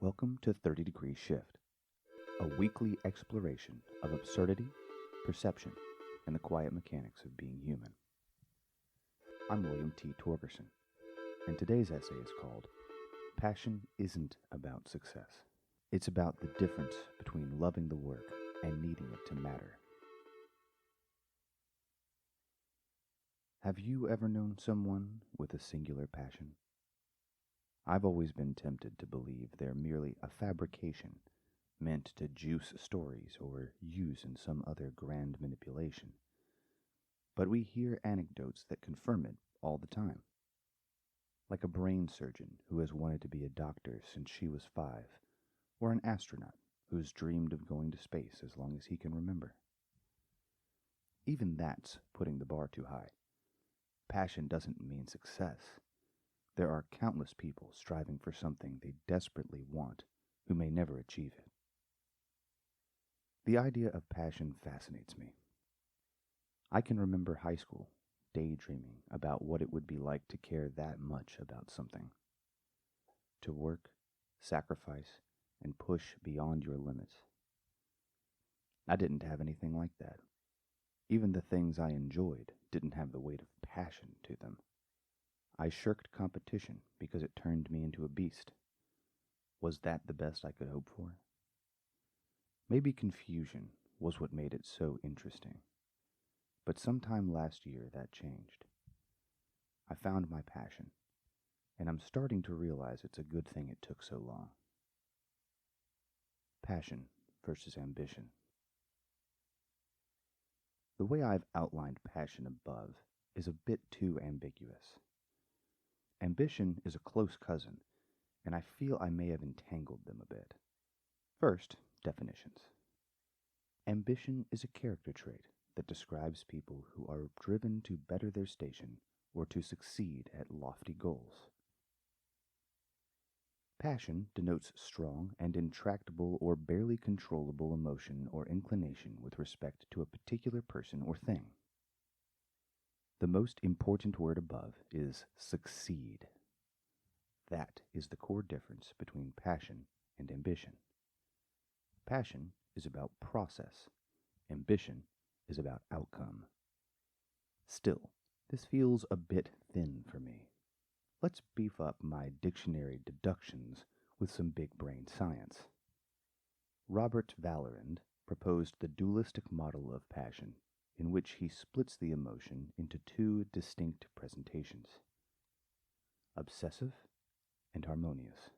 Welcome to 30 Degree Shift, a weekly exploration of absurdity, perception, and the quiet mechanics of being human. I'm William T. Torgerson, and today's essay is called Passion Isn't About Success. It's about the difference between loving the work and needing it to matter. Have you ever known someone with a singular passion? I've always been tempted to believe they're merely a fabrication meant to juice stories or use in some other grand manipulation. But we hear anecdotes that confirm it all the time. Like a brain surgeon who has wanted to be a doctor since she was 5, or an astronaut who's dreamed of going to space as long as he can remember. Even that's putting the bar too high. Passion doesn't mean success. There are countless people striving for something they desperately want who may never achieve it. The idea of passion fascinates me. I can remember high school, daydreaming about what it would be like to care that much about something. To work, sacrifice, and push beyond your limits. I didn't have anything like that. Even the things I enjoyed didn't have the weight of passion to them. I shirked competition because it turned me into a beast. Was that the best I could hope for? Maybe confusion was what made it so interesting. But sometime last year that changed. I found my passion, and I'm starting to realize it's a good thing it took so long. Passion versus ambition. The way I've outlined passion above is a bit too ambiguous. Ambition is a close cousin, and I feel I may have entangled them a bit. First, definitions. Ambition is a character trait that describes people who are driven to better their station or to succeed at lofty goals. Passion denotes strong and intractable or barely controllable emotion or inclination with respect to a particular person or thing. The most important word above is succeed. That is the core difference between passion and ambition. Passion is about process. Ambition is about outcome. Still, this feels a bit thin for me. Let's beef up my dictionary deductions with some big brain science. Robert Vallerand proposed the dualistic model of passion, in which he splits the emotion into 2 distinct presentations: obsessive and harmonious.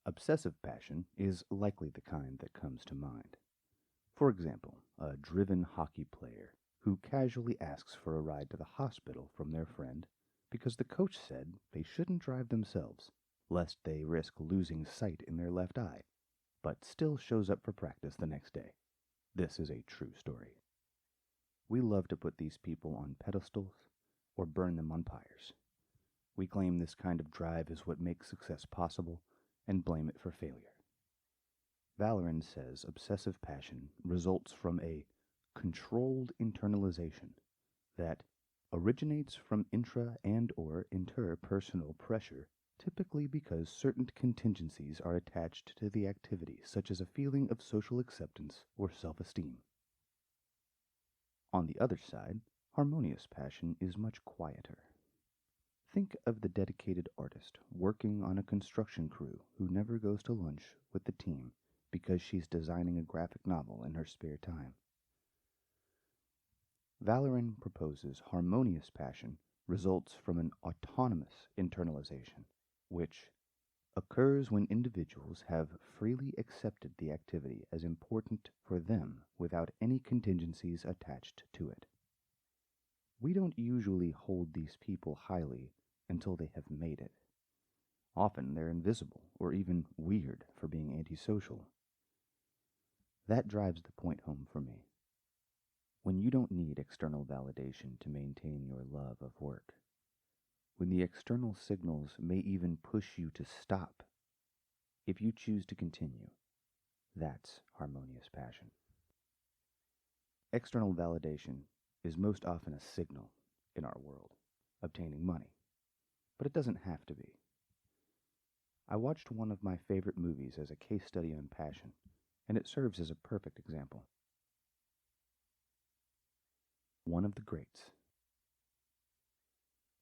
Obsessive passion is likely the kind that comes to mind. For example, a driven hockey player who casually asks for a ride to the hospital from their friend because the coach said they shouldn't drive themselves, lest they risk losing sight in their left eye, but still shows up for practice the next day. This is a true story. We love to put these people on pedestals or burn them on pyres. We claim this kind of drive is what makes success possible and blame it for failure. Vallerand says obsessive passion results from a controlled internalization that originates from intra- and or interpersonal pressure, typically because certain contingencies are attached to the activity, such as a feeling of social acceptance or self-esteem. On the other side, harmonious passion is much quieter. Think of the dedicated artist working on a construction crew who never goes to lunch with the team because she's designing a graphic novel in her spare time. Vallerand proposes harmonious passion results from an autonomous internalization, which occurs when individuals have freely accepted the activity as important for them without any contingencies attached to it. We don't usually hold these people highly until they have made it. Often they're invisible or even weird for being antisocial. That drives the point home for me. When you don't need external validation to maintain your love of work, when the external signals may even push you to stop, if you choose to continue, that's harmonious passion. External validation is most often a signal in our world, obtaining money, but it doesn't have to be. I watched one of my favorite movies as a case study on passion, and it serves as a perfect example. One of the Greats.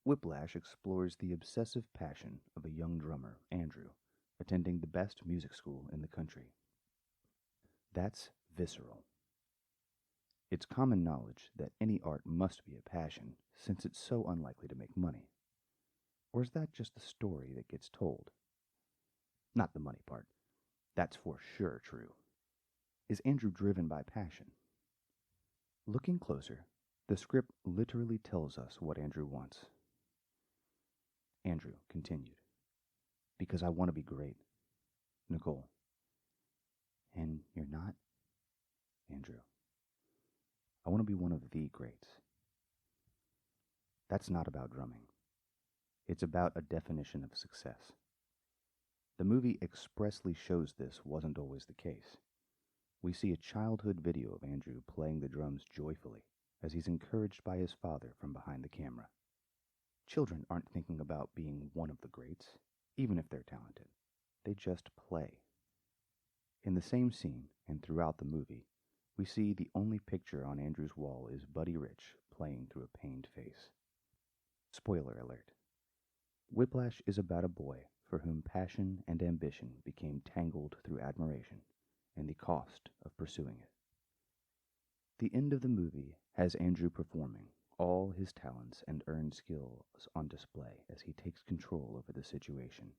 Whiplash explores the obsessive passion of a young drummer, Andrew, attending the best music school in the country. That's visceral. It's common knowledge that any art must be a passion, since it's so unlikely to make money. Or is that just the story that gets told? Not the money part. That's for sure true. Is Andrew driven by passion? Looking closer, the script literally tells us what Andrew wants. Andrew continued, "Because I want to be great." Nicole. "And you're not?" Andrew. "I want to be one of the greats." That's not about drumming. It's about a definition of success. The movie expressly shows this wasn't always the case. We see a childhood video of Andrew playing the drums joyfully as he's encouraged by his father from behind the camera. Children aren't thinking about being one of the greats, even if they're talented. They just play. In the same scene, and throughout the movie, we see the only picture on Andrew's wall is Buddy Rich playing through a pained face. Spoiler alert. Whiplash is about a boy for whom passion and ambition became tangled through admiration and the cost of pursuing it. The end of the movie has Andrew performing all his talents and earned skills on display as he takes control over the situation.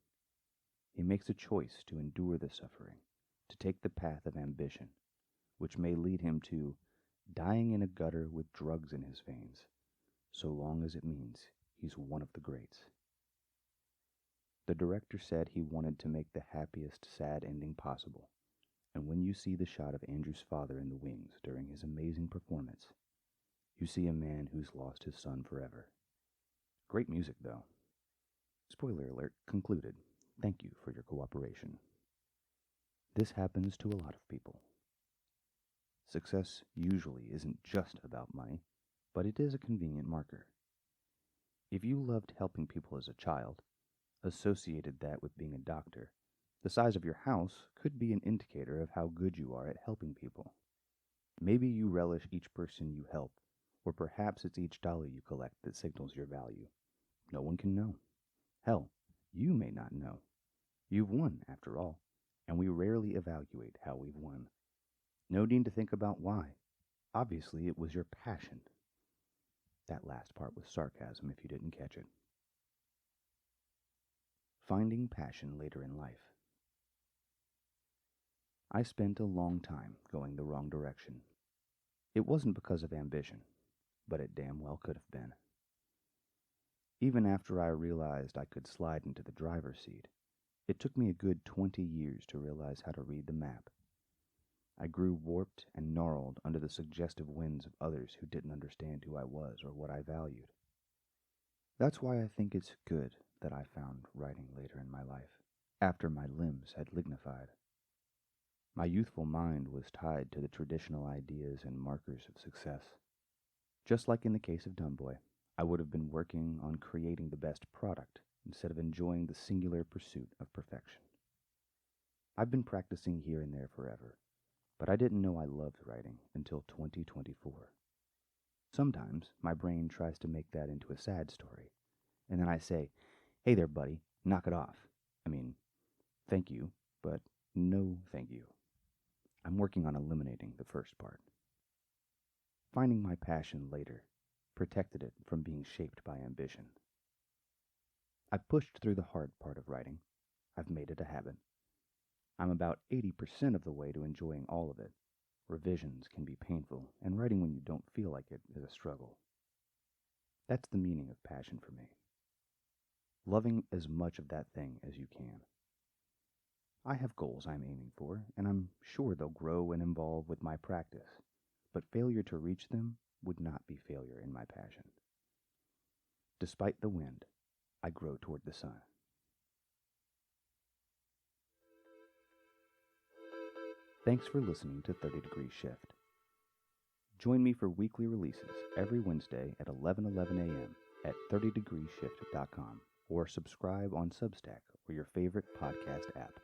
He makes a choice to endure the suffering, to take the path of ambition, which may lead him to dying in a gutter with drugs in his veins, so long as it means he's one of the greats. The director said he wanted to make the happiest sad ending possible, and when you see the shot of Andrew's father in the wings during his amazing performance, you see a man who's lost his son forever. Great music, though. Spoiler alert concluded. Thank you for your cooperation. This happens to a lot of people. Success usually isn't just about money, but it is a convenient marker. If you loved helping people as a child, associated that with being a doctor, the size of your house could be an indicator of how good you are at helping people. Maybe you relish each person you help, or perhaps it's each dollar you collect that signals your value. No one can know. Hell, you may not know. You've won, after all, and we rarely evaluate how we've won. No need to think about why. Obviously, it was your passion. That last part was sarcasm if you didn't catch it. Finding passion later in life. I spent a long time going the wrong direction. It wasn't because of ambition, but it damn well could have been. Even after I realized I could slide into the driver's seat, it took me a good 20 years to realize how to read the map. I grew warped and gnarled under the suggestive winds of others who didn't understand who I was or what I valued. That's why I think it's good that I found writing later in my life, after my limbs had lignified. My youthful mind was tied to the traditional ideas and markers of success. Just like in the case of Dumbboy, I would have been working on creating the best product instead of enjoying the singular pursuit of perfection. I've been practicing here and there forever, but I didn't know I loved writing until 2024. Sometimes my brain tries to make that into a sad story, and then I say, "Hey there, buddy, knock it off. Thank you, but no thank you." I'm working on eliminating the first part. Finding my passion later protected it from being shaped by ambition. I pushed through the hard part of writing. I've made it a habit. I'm about 80% of the way to enjoying all of it. Revisions can be painful, and writing when you don't feel like it is a struggle. That's the meaning of passion for me. Loving as much of that thing as you can. I have goals I'm aiming for, and I'm sure they'll grow and evolve with my practice, but failure to reach them would not be failure in my passion. Despite the wind, I grow toward the sun. Thanks for listening to 30 Degree Shift. Join me for weekly releases every Wednesday at 11:11 a.m. at 30degreeshift.com or subscribe on Substack or your favorite podcast app.